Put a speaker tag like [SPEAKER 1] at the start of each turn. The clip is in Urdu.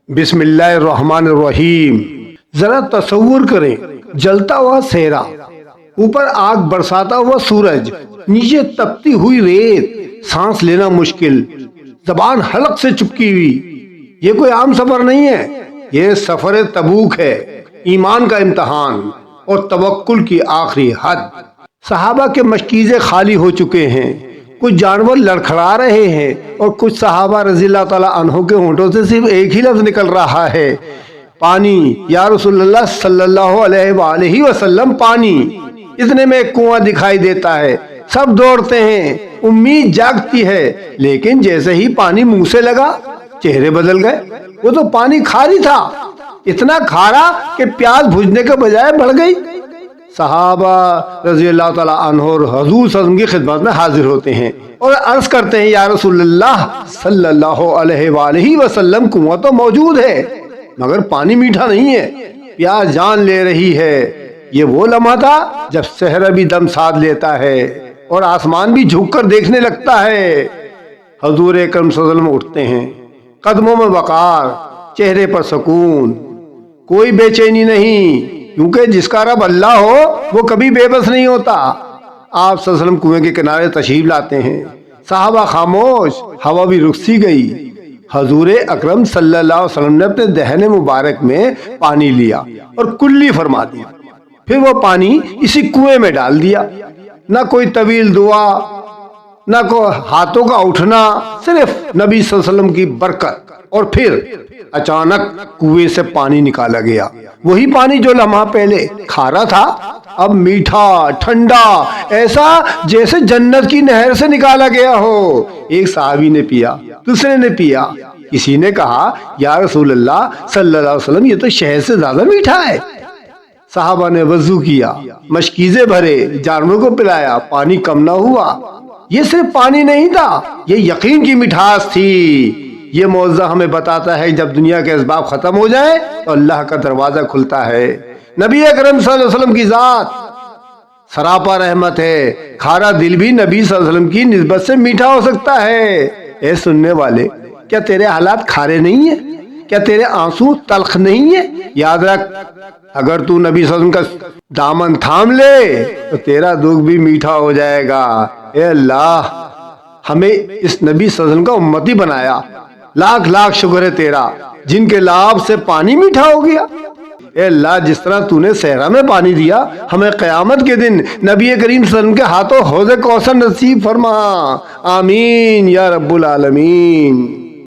[SPEAKER 1] بسم اللہ الرحمن الرحیم۔ ذرا تصور کریں، جلتا ہوا صحرا، اوپر آگ برساتا ہوا سورج، نیچے تپتی ہوئی ریت، سانس لینا مشکل، زبان حلق سے چپکی ہوئی۔ یہ کوئی عام سفر نہیں ہے، یہ سفر تبوک ہے، ایمان کا امتحان اور توکل کی آخری حد۔ صحابہ کے مشکیزیں خالی ہو چکے ہیں، کچھ جانور لڑکھڑا رہے ہیں اور کچھ صحابہ رضی اللہ تعالیٰ عنہ کے ہونٹوں سے صرف ایک ہی لفظ نکل رہا ہے، پانی۔ یا رسول اللہ صلی اللہ علیہ وآلہ وسلم، پانی۔ اتنے میں ایک کنواں دکھائی دیتا ہے، سب دوڑتے ہیں، امید جاگتی ہے، لیکن جیسے ہی پانی منہ سے لگا چہرے بدل گئے۔ وہ تو پانی کھاری تھا، اتنا کھارا کہ پیاس بجھنے کے بجائے بڑھ گئی۔ صحابہ رضی اللہ تعالیٰ عنہ اور حضور صلی اللہ علیہ وسلم کی خدمت میں حاضر ہوتے ہیں اور عرض کرتے ہیں، یا رسول اللہ صلی اللہ علیہ وآلہ وسلم، کنواں تو موجود ہے مگر پانی میٹھا نہیں ہے، پیاس جان لے رہی ہے۔ یہ وہ لمحہ تھا جب صحرا بھی دم ساتھ لیتا ہے اور آسمان بھی جھک کر دیکھنے لگتا ہے۔ حضور اکرم صلی اللہ علیہ وسلم اٹھتے ہیں، قدموں میں وقار، چہرے پر سکون، کوئی بے چینی نہیں، کیونکہ جس کا رب اللہ ہو وہ کبھی بے بس نہیں ہوتا۔ آپ صلی اللہ علیہ وسلم کنویں کے کنارے تشریف لاتے ہیں، صحابہ خاموش، ہوا بھی رک سی گئی۔ حضور اکرم صلی اللہ علیہ وسلم نے اپنے دہن مبارک میں پانی لیا اور کلی فرما دیا، پھر وہ پانی اسی کنویں میں ڈال دیا۔ نہ کوئی طویل دعا، نہ کوئی ہاتھوں کا اٹھنا، صرف نبی صلی اللہ علیہ وسلم کی برکت، اور پھر اچانک کنویں سے پانی نکالا گیا۔ وہی پانی جو لمحہ پہلے کھارا تھا اب میٹھا، ٹھنڈا، ایسا جیسے جنت کی نہر سے نکالا گیا ہو۔ ایک صحابی نے پیا، دوسرے نے پیا، کسی نے کہا، یا رسول اللہ صلی اللہ علیہ وسلم، یہ تو شہد سے زیادہ میٹھا ہے۔ صحابہ نے وضو کیا، مشکیزیں بھرے، جانوروں کو پلایا، پانی کم نہ ہوا۔ یہ صرف پانی نہیں تھا، یہ یقین کی مٹھاس تھی۔ یہ معجزہ ہمیں بتاتا ہے جب دنیا کے اسباب ختم ہو جائیں تو اللہ کا دروازہ کھلتا ہے۔ نبی اکرم صلی اللہ علیہ وسلم کی ذات سراپا رحمت ہے، کھارا دل بھی نبی صلی اللہ علیہ وسلم کی نسبت سے میٹھا ہو سکتا ہے۔ اے سننے والے، کیا تیرے حالات کھارے نہیں ہیں؟ کیا تیرے آنسو تلخ نہیں ہیں؟ یاد رکھ، اگر تو نبی صلی اللہ علیہ وسلم کا دامن تھام لے تو تیرا دکھ بھی میٹھا ہو جائے گا۔ اے اللہ، ہمیں اس نبی صلی اللہ علیہ وسلم کا امتی بنایا۔ لاکھ لاکھ شکر ہے تیرا، جن کے لاب سے پانی میٹھا ہو گیا۔ اے اللہ، جس طرح تو نے صحرا میں پانی دیا، ہمیں قیامت کے دن نبی کریم صلی اللہ علیہ وسلم کے ہاتھوں حوض کوثر نصیب فرما۔ آمین یا رب العالمین۔